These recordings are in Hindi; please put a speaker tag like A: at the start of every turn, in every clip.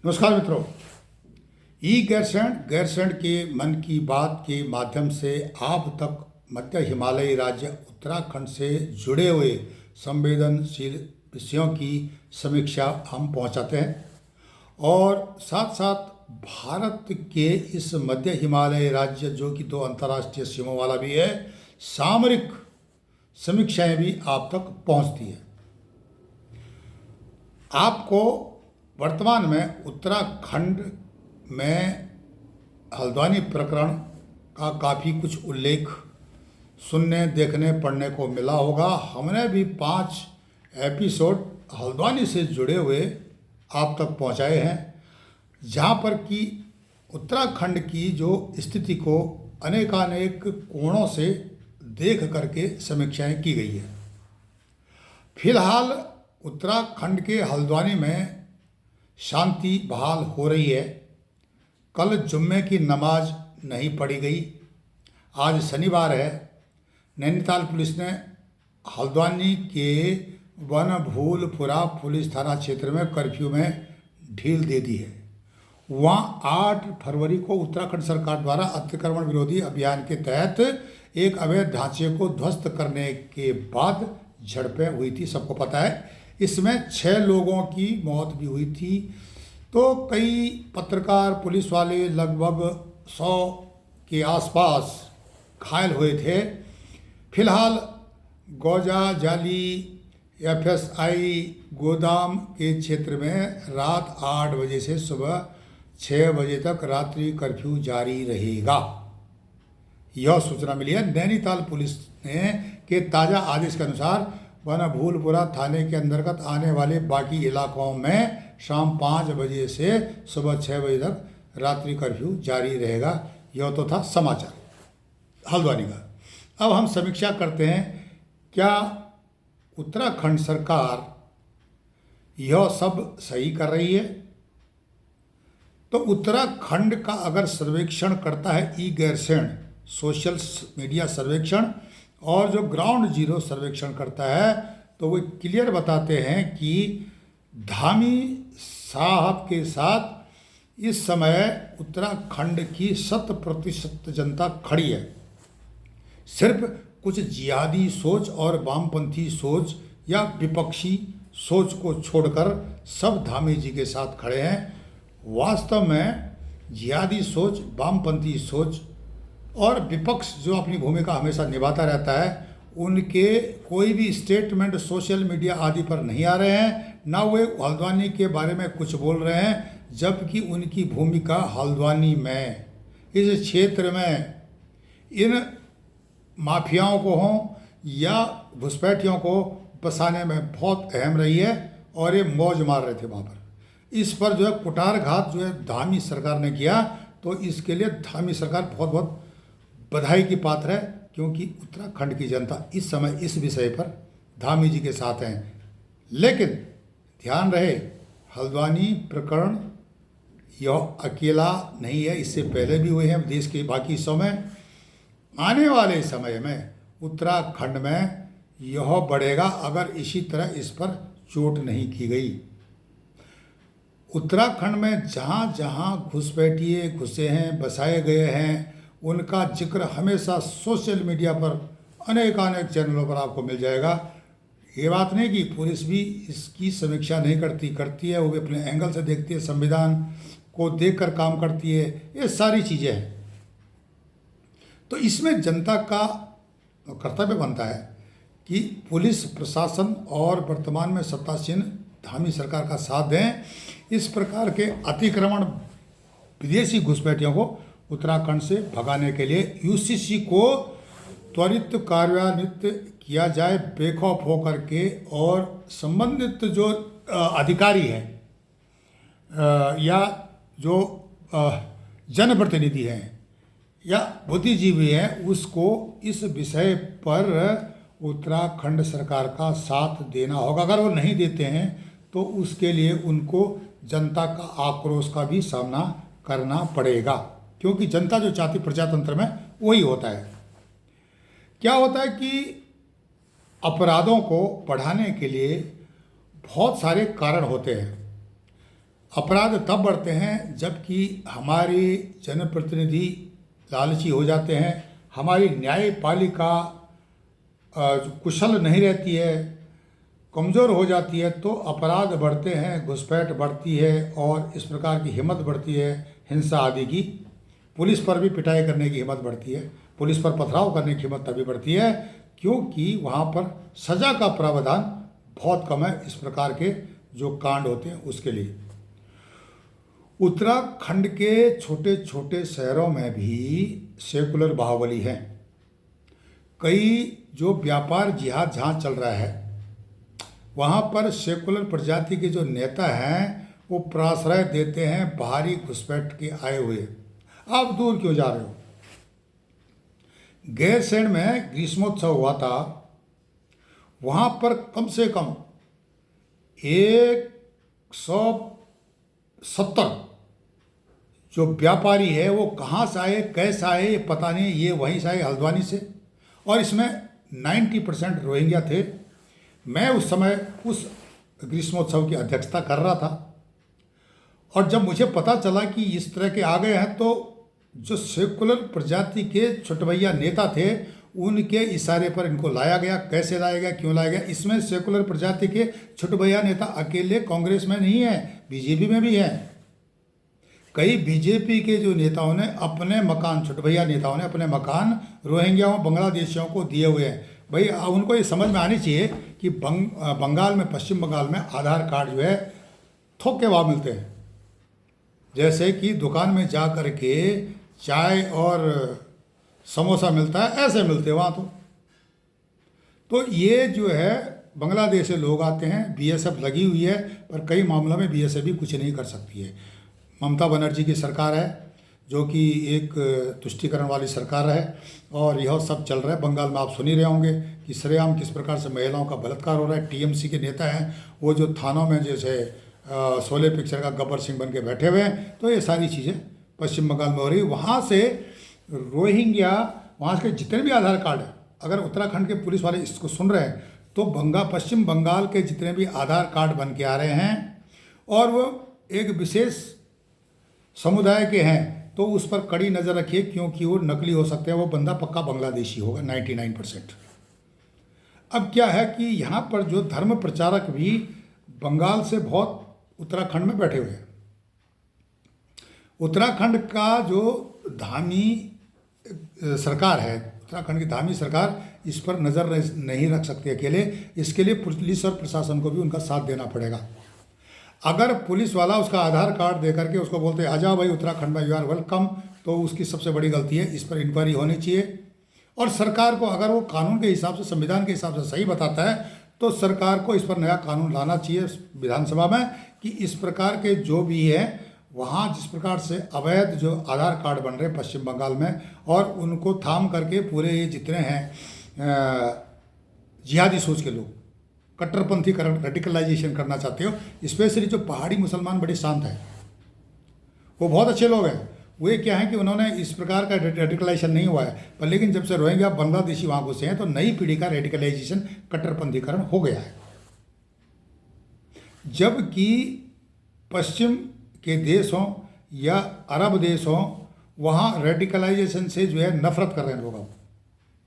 A: नमस्कार मित्रों। ई गैरसैंण के मन की बात के माध्यम से आप तक मध्य हिमालयी राज्य उत्तराखंड से जुड़े हुए संवेदनशील विषयों की समीक्षा हम पहुंचाते हैं और साथ साथ भारत के इस मध्य हिमालयी राज्य जो कि 2 अंतर्राष्ट्रीय सीमाओं वाला भी है, सामरिक समीक्षाएं भी आप तक पहुंचती है। आपको वर्तमान में उत्तराखंड में हल्द्वानी प्रकरण का काफ़ी कुछ उल्लेख सुनने देखने पढ़ने को मिला होगा। हमने भी 5 एपिसोड हल्द्वानी से जुड़े हुए आप तक पहुंचाए हैं, जहां पर कि उत्तराखंड की जो स्थिति को अनेकानेक कोणों से देख करके समीक्षाएं की गई है। फिलहाल उत्तराखंड के हल्द्वानी में शांति बहाल हो रही है। कल जुम्मे की नमाज नहीं पढ़ी गई। आज शनिवार है। नैनीताल पुलिस ने हल्द्वानी के वनभूलपुरा पुलिस थाना क्षेत्र में कर्फ्यू में ढील दे दी है। वहाँ 8 फरवरी को उत्तराखंड सरकार द्वारा अतिक्रमण विरोधी अभियान के तहत एक अवैध ढांचे को ध्वस्त करने के बाद झड़पें हुई थी, सबको पता है। इसमें 6 लोगों की मौत भी हुई थी। तो कई पत्रकार, पुलिस वाले लगभग 100 के आसपास घायल हुए थे। फिलहाल गौजा जाली एफएसआई गोदाम के क्षेत्र में रात 8 बजे से सुबह 6 बजे तक रात्रि कर्फ्यू जारी रहेगा, यह सूचना मिली है। नैनीताल पुलिस ने के ताज़ा आदेश के अनुसार वनभूलपुरा थाने के अंतर्गत आने वाले बाकी इलाकों में शाम 5 बजे से सुबह 6 बजे तक रात्रि कर्फ्यू जारी रहेगा। यह तो था समाचार हल्द्वानी का। अब हम समीक्षा करते हैं, क्या उत्तराखंड सरकार यह सब सही कर रही है? तो उत्तराखंड का अगर सर्वेक्षण करता है ई गैरसैंण सोशल मीडिया सर्वेक्षण और जो ग्राउंड जीरो सर्वेक्षण करता है, तो वो क्लियर बताते हैं कि धामी साहब के साथ इस समय उत्तराखंड की 100% जनता खड़ी है। सिर्फ कुछ जिहादी सोच और वामपंथी सोच या विपक्षी सोच को छोड़कर सब धामी जी के साथ खड़े हैं। वास्तव में जिहादी सोच, वामपंथी सोच और विपक्ष जो अपनी भूमिका हमेशा निभाता रहता है, उनके कोई भी स्टेटमेंट सोशल मीडिया आदि पर नहीं आ रहे हैं, ना वे हल्द्वानी के बारे में कुछ बोल रहे हैं, जबकि उनकी भूमिका हल्द्वानी में, इस क्षेत्र में इन माफियाओं को हों या घुसपैठियों को बसाने में बहुत अहम रही है और ये मौज मार रहे थे वहाँ पर। इस पर जो है कुठारघात जो है धामी सरकार ने किया, तो इसके लिए धामी सरकार बहुत बहुत बधाई की पात्र है, क्योंकि उत्तराखंड की जनता इस समय इस विषय पर धामी जी के साथ हैं। लेकिन ध्यान रहे, हल्द्वानी प्रकरण यह अकेला नहीं है, इससे पहले भी हुए हैं देश के बाकी हिस्सों में। आने वाले समय में उत्तराखंड में यह बढ़ेगा अगर इसी तरह इस पर चोट नहीं की गई। उत्तराखंड में जहाँ जहाँ घुसपैठिए घुसे हैं, बसाए गए हैं, उनका जिक्र हमेशा सोशल मीडिया पर अनेकानेक चैनलों पर आपको मिल जाएगा। ये बात नहीं कि पुलिस भी इसकी समीक्षा नहीं करती है, वो भी अपने एंगल से देखती है, संविधान को देखकर काम करती है, ये सारी चीज़ें हैं। तो इसमें जनता का कर्तव्य बनता है कि पुलिस प्रशासन और वर्तमान में सत्तासीन धामी सरकार का साथ दें। इस प्रकार के अतिक्रमण विदेशी घुसपैठियों को उत्तराखंड से भगाने के लिए यूसीसी को त्वरित कार्यान्वित किया जाए बेखौफ होकर के, और संबंधित जो अधिकारी हैं या जो जनप्रतिनिधि हैं या बुद्धिजीवी हैं, उसको इस विषय पर उत्तराखंड सरकार का साथ देना होगा। अगर वो नहीं देते हैं तो उसके लिए उनको जनता का आक्रोश का भी सामना करना पड़ेगा, क्योंकि जनता जो चाहती प्रजातंत्र में वही होता है। क्या होता है कि अपराधों को बढ़ाने के लिए बहुत सारे कारण होते हैं। अपराध तब बढ़ते हैं जबकि हमारे जनप्रतिनिधि लालची हो जाते हैं, हमारी न्यायपालिका कुशल नहीं रहती है, कमज़ोर हो जाती है, तो अपराध बढ़ते हैं, घुसपैठ बढ़ती है और इस प्रकार की हिम्मत बढ़ती है हिंसा आदि की। पुलिस पर भी पिटाई करने की हिम्मत बढ़ती है, पुलिस पर पथराव करने की हिम्मत तभी बढ़ती है क्योंकि वहाँ पर सज़ा का प्रावधान बहुत कम है इस प्रकार के जो कांड होते हैं उसके लिए। उत्तराखंड के छोटे छोटे शहरों में भी सेकुलर बाहुबली है। कई जो व्यापार जिहाद जहाँ चल रहा है वहाँ पर सेकुलर प्रजाति के जो नेता हैं वो प्रश्रय देते हैं बाहरी घुसपैठ के आए हुए। आप दूर क्यों जा रहे हो? गैरसैंण में ग्रीष्मोत्सव हुआ था, वहाँ पर कम से कम 170 जो व्यापारी है वो कहाँ से आए, कैसे आए ये पता नहीं, ये वहीं से आए हल्द्वानी से, और इसमें 90% रोहिंग्या थे। मैं उस समय उस ग्रीष्मोत्सव की अध्यक्षता कर रहा था और जब मुझे पता चला कि इस तरह के आ गए हैं तो जो सेकुलर प्रजाति के छोटभैया नेता थे उनके इशारे पर इनको लाया गया। कैसे लाया गया, क्यों लाया गया? इसमें सेकुलर प्रजाति के छोटभैया नेता अकेले कांग्रेस में नहीं है, बीजेपी में भी है। कई बीजेपी के जो नेताओं ने अपने मकान, छोटभैया नेताओं ने अपने मकान रोहिंग्याओं बांग्लादेशियों को दिए हुए हैं। भाई उनको ये समझ में आनी चाहिए कि बंगाल में, पश्चिम बंगाल में आधार कार्ड जो है थोक के भाव मिलते हैं। जैसे कि दुकान में जा कर के चाय और समोसा मिलता है, ऐसे मिलते हैं वहाँ। तो ये जो है बांग्लादेश से लोग आते हैं, बीएसएफ लगी हुई है, पर कई मामलों में बीएसएफ भी कुछ नहीं कर सकती है। ममता बनर्जी की सरकार है जो कि एक तुष्टीकरण वाली सरकार है और यह सब चल रहा है। बंगाल में आप सुन ही रहे होंगे कि सरेआम किस प्रकार से महिलाओं का बलात्कार हो रहा है। टीएमसी के नेता हैं वो जो थानों में जैसे शोले पिक्चर का गब्बर सिंह बन के बैठे हुए हैं। तो ये सारी चीज़ें पश्चिम बंगाल में हो रही। वहाँ से रोहिंग्या, वहाँ के जितने भी आधार कार्ड है, अगर उत्तराखंड के पुलिस वाले इसको सुन रहे हैं तो पश्चिम बंगाल के जितने भी आधार कार्ड बन के आ रहे हैं और वो एक विशेष समुदाय के हैं तो उस पर कड़ी नज़र रखिए क्योंकि वो नकली हो सकते हैं। वो बंदा पक्का बांग्लादेशी होगा 99%। अब क्या है कि यहाँ पर जो धर्म प्रचारक भी बंगाल से बहुत उत्तराखंड में बैठे हुए हैं। उत्तराखंड का जो धामी सरकार है, उत्तराखंड की धामी सरकार इस पर नज़र नहीं रख सकती अकेले। इसके लिए पुलिस और प्रशासन को भी उनका साथ देना पड़ेगा। अगर पुलिस वाला उसका आधार कार्ड दे करके उसको बोलते हैं आजा भाई उत्तराखंड में, यू आर वेलकम, तो उसकी सबसे बड़ी गलती है। इस पर इंक्वायरी होनी चाहिए और सरकार को, अगर वो कानून के हिसाब से, संविधान के हिसाब से सही बताता है तो सरकार को इस पर नया कानून लाना चाहिए विधानसभा में कि इस प्रकार के जो भी है वहाँ जिस प्रकार से अवैध जो आधार कार्ड बन रहे हैं पश्चिम बंगाल में और उनको थाम करके पूरे ये जितने हैं जिहादी सोच के लोग कट्टरपंथीकरण, रेडिकलाइजेशन करना चाहते हो। स्पेशली जो पहाड़ी मुसलमान बड़े शांत हैं, वो बहुत अच्छे लोग हैं। वो क्या है कि उन्होंने इस प्रकार का रेडिकलाइजेशन नहीं हुआ है, पर लेकिन जब से रोहिंग्या बांग्लादेशी वहाँ घुसे हैं तो नई पीढ़ी का रेडिकलाइजेशन, कट्टरपंथीकरण हो गया है। जबकि पश्चिम के देश हों या अरब देश हों, वहाँ रेडिकलाइजेशन से जो है नफरत कर रहे हैं लोग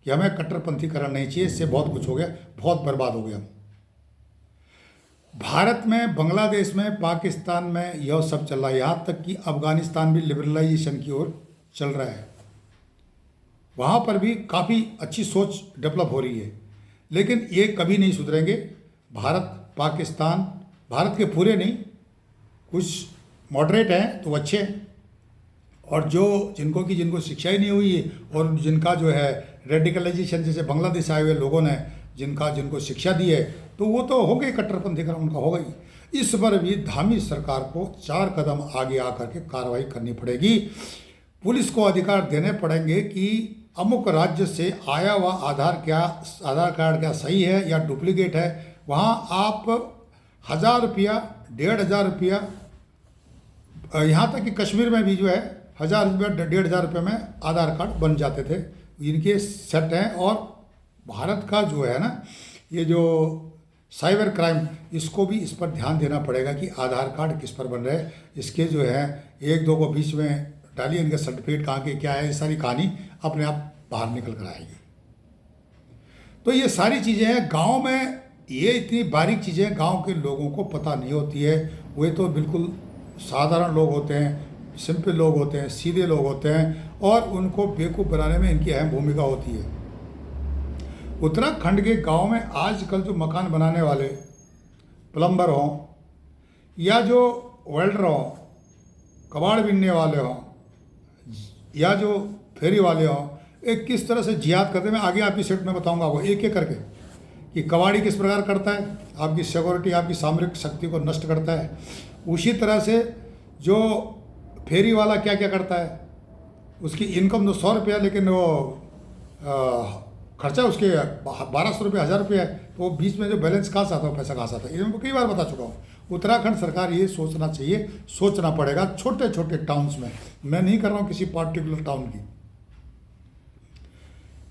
A: कि हमें कट्टरपंथीकरण नहीं चाहिए, इससे बहुत कुछ हो गया, बहुत बर्बाद हो गया। भारत में, बांग्लादेश में, पाकिस्तान में यह सब चल रहा है। यहाँ तक कि अफगानिस्तान भी लिबरलाइजेशन की ओर चल रहा है। वहाँ पर भी काफ़ी अच्छी सोच डेवलप हो रही है, लेकिन ये कभी नहीं सुधरेंगे। भारत, पाकिस्तान, भारत के पूरे नहीं, कुछ मॉडरेट हैं तो अच्छे हैं, और जिनको शिक्षा ही नहीं हुई है और जिनका जो है रेडिकलाइजेशन, जैसे बांग्लादेश आए हुए लोगों ने जिनको शिक्षा दी है, तो वो तो हो गई, कट्टरपंथीकरण उनका हो गई। इस पर भी धामी सरकार को 4 कदम आगे आकर के कार्रवाई करनी पड़ेगी। पुलिस को अधिकार देने पड़ेंगे कि अमुक राज्य से आया हुआ आधार कार्ड क्या सही है या डुप्लीकेट है। वहाँ आप 1000 रुपया, 1500 रुपया, यहाँ तक कि कश्मीर में भी जो है 1000 रुपया, 1500 रुपये में आधार कार्ड बन जाते थे। इनके सेट हैं। और भारत का जो है ना, ये जो साइबर क्राइम, इसको भी इस पर ध्यान देना पड़ेगा कि आधार कार्ड किस पर बन रहे हैं, इसके जो है एक दो को बीच में डालिए, इनका सर्टिफिकेट कहाँ के क्या है, ये सारी कहानी अपने आप बाहर निकल कर आएगी। तो ये सारी चीज़ें हैं गांव में, ये इतनी बारीक चीज़ें गांव के लोगों को पता नहीं होती है। वे तो बिल्कुल साधारण लोग होते हैं, सिंपल लोग होते हैं, सीधे लोग होते हैं, और उनको बेवकूफ़ बनाने में इनकी अहम भूमिका होती है। उत्तराखंड के गांव में आजकल जो मकान बनाने वाले प्लम्बर हों या जो वेल्डर हों, कबाड़ बीनने वाले हों या जो फेरी वाले हों, एक किस तरह से जिहाद करते हैं, मैं आगे आपकी सेट में बताऊंगा आपको एक एक करके कि कबाड़ी किस प्रकार करता है, आपकी सिक्योरिटी, आपकी सामरिक शक्ति को नष्ट करता है। उसी तरह से जो फेरी वाला क्या क्या करता है, उसकी इनकम तो 100 रुपया, लेकिन वो खर्चा उसके 1200 रुपये, 1000 रुपये है, तो वो बीच में जो बैलेंस कहाँ से आता है, पैसा कहाँ से आता है, ये मैं कई बार बता चुका हूँ। उत्तराखंड सरकार ये सोचना चाहिए, सोचना पड़ेगा छोटे छोटे टाउन्स में, मैं नहीं कर रहा हूँ किसी पार्टिकुलर टाउन की।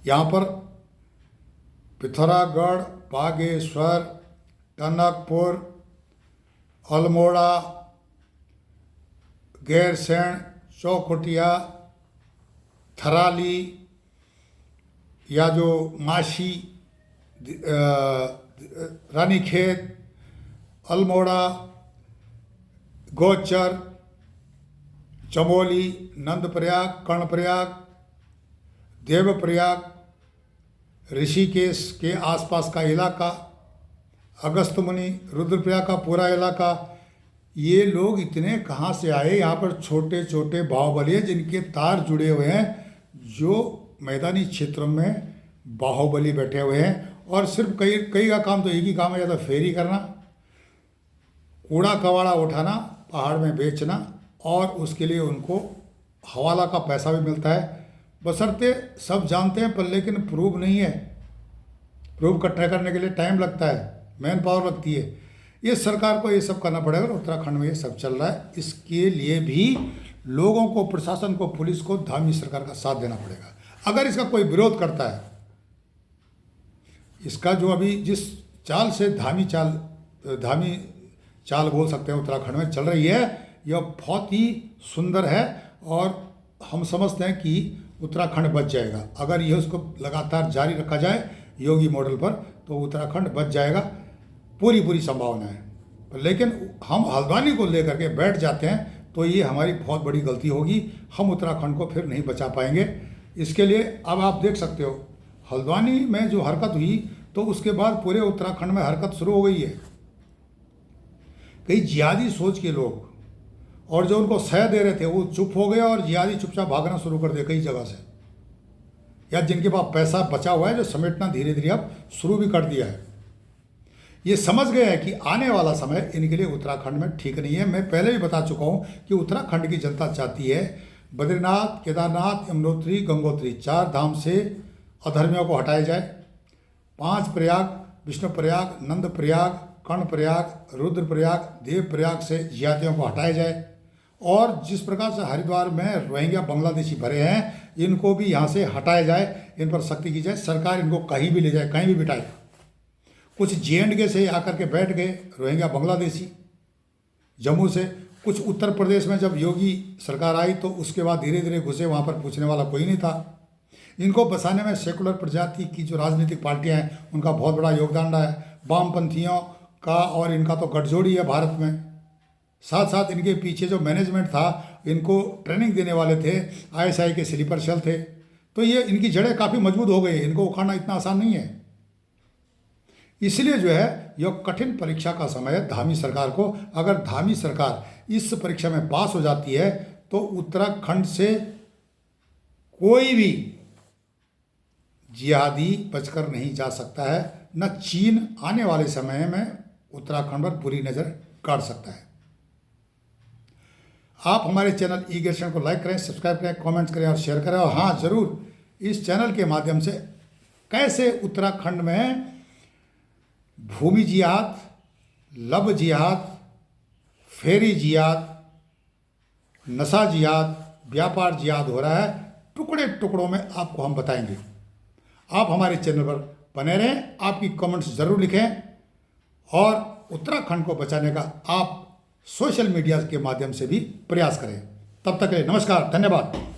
A: यहाँ पर पिथौरागढ़, बागेश्वर, टनकपुर, अल्मोड़ा, गैरसैंण, चौखुटिया, थराली या जो माशी, रानीखेत, अल्मोड़ा, गौचर, चमोली, नंदप्रयाग, कर्णप्रयाग, देवप्रयाग, ऋषिकेश के आसपास का इलाका, अगस्त्यमुनि, रुद्रप्रयाग का पूरा इलाका, ये लोग इतने कहाँ से आए। यहाँ पर छोटे छोटे बाहुबली हैं जिनके तार जुड़े हुए हैं, जो मैदानी क्षेत्रों में बाहुबली बैठे हुए हैं, और सिर्फ कई कई का काम तो एक ही काम है, या तो फेरी करना, कूड़ा कबाड़ा उठाना, पहाड़ में बेचना, और उसके लिए उनको हवाला का पैसा भी मिलता है। बशर्ते सब जानते हैं पर लेकिन प्रूव नहीं है, प्रूव इकट्ठा करने के लिए टाइम लगता है, मैन पावर लगती है। ये सरकार को ये सब करना पड़ेगा। उत्तराखंड में ये सब चल रहा है, इसके लिए भी लोगों को, प्रशासन को, पुलिस को धामी सरकार का साथ देना पड़ेगा। अगर इसका कोई विरोध करता है, इसका जो अभी जिस चाल से धामी चाल बोल सकते हैं उत्तराखंड में चल रही है, यह बहुत ही सुंदर है, और हम समझते हैं कि उत्तराखंड बच जाएगा। अगर यह उसको लगातार जारी रखा जाए योगी मॉडल पर, तो उत्तराखंड बच जाएगा, पूरी संभावना है। लेकिन हम हल्द्वानी को लेकर के बैठ जाते हैं तो ये हमारी बहुत बड़ी गलती होगी, हम उत्तराखंड को फिर नहीं बचा पाएंगे। इसके लिए अब आप देख सकते हो हल्द्वानी में जो हरकत हुई, तो उसके बाद पूरे उत्तराखंड में हरकत शुरू हो गई है। कई जिहादी सोच के लोग और जो उनको सह दे रहे थे वो चुप हो गए, और जिहादी चुपचाप भागना शुरू कर दिया कई जगह से, या जिनके पास पैसा बचा हुआ है जो समेटना धीरे धीरे अब शुरू भी कर दिया है। ये समझ गए हैं कि आने वाला समय इनके लिए उत्तराखंड में ठीक नहीं है। मैं पहले भी बता चुका हूँ कि उत्तराखंड की जनता चाहती है बद्रीनाथ, केदारनाथ, यमुनोत्री, गंगोत्री 4 धाम से अधर्मियों को हटाया जाए। 5 प्रयाग, विष्णुप्रयाग, नंदप्रयाग, कर्णप्रयाग, रुद्रप्रयाग, देवप्रयाग से जिहादियों को हटाया जाए, और जिस प्रकार से हरिद्वार में रोहिंग्या बांग्लादेशी भरे हैं, इनको भी यहाँ से हटाया जाए, इन पर सख्ती की जाए। सरकार इनको कहीं भी ले जाए, कहीं भी बिठाए। कुछ JNK से आकर के बैठ गए रोहिंग्या बांग्लादेशी, जम्मू से। कुछ उत्तर प्रदेश में जब योगी सरकार आई तो उसके बाद धीरे धीरे घुसे, वहाँ पर पूछने वाला कोई नहीं था। इनको बसाने में सेकुलर प्रजाति की जो राजनीतिक पार्टियां हैं उनका बहुत बड़ा योगदान रहा है, वामपंथियों का, और इनका तो गठजोड़ी है भारत में। साथ साथ इनके पीछे जो मैनेजमेंट था, इनको ट्रेनिंग देने वाले थे, ISI के स्लीपर सेल थे, तो ये इनकी जड़ें काफ़ी मजबूत हो गई, इनको उखाड़ना इतना आसान नहीं है। इसलिए जो है यह कठिन परीक्षा का समय है धामी सरकार को। अगर धामी सरकार इस परीक्षा में पास हो जाती है तो उत्तराखंड से कोई भी जिहादी बचकर नहीं जा सकता है, न चीन आने वाले समय में उत्तराखंड पर बुरी नज़र काट सकता है। आप हमारे चैनल ई-गेशन को लाइक करें, सब्सक्राइब करें, कमेंट्स करें और शेयर करें। और हाँ, ज़रूर इस चैनल के माध्यम से कैसे उत्तराखंड में भूमि जिहाद, लब जिहाद, फेरी जिहाद, नशा जिहाद, व्यापार जिहाद हो रहा है, टुकड़े टुकड़ों में आपको हम बताएंगे। आप हमारे चैनल पर बने रहें, आपकी कमेंट्स ज़रूर लिखें, और उत्तराखंड को बचाने का आप सोशल मीडिया के माध्यम से भी प्रयास करें। तब तक के लिए नमस्कार, धन्यवाद।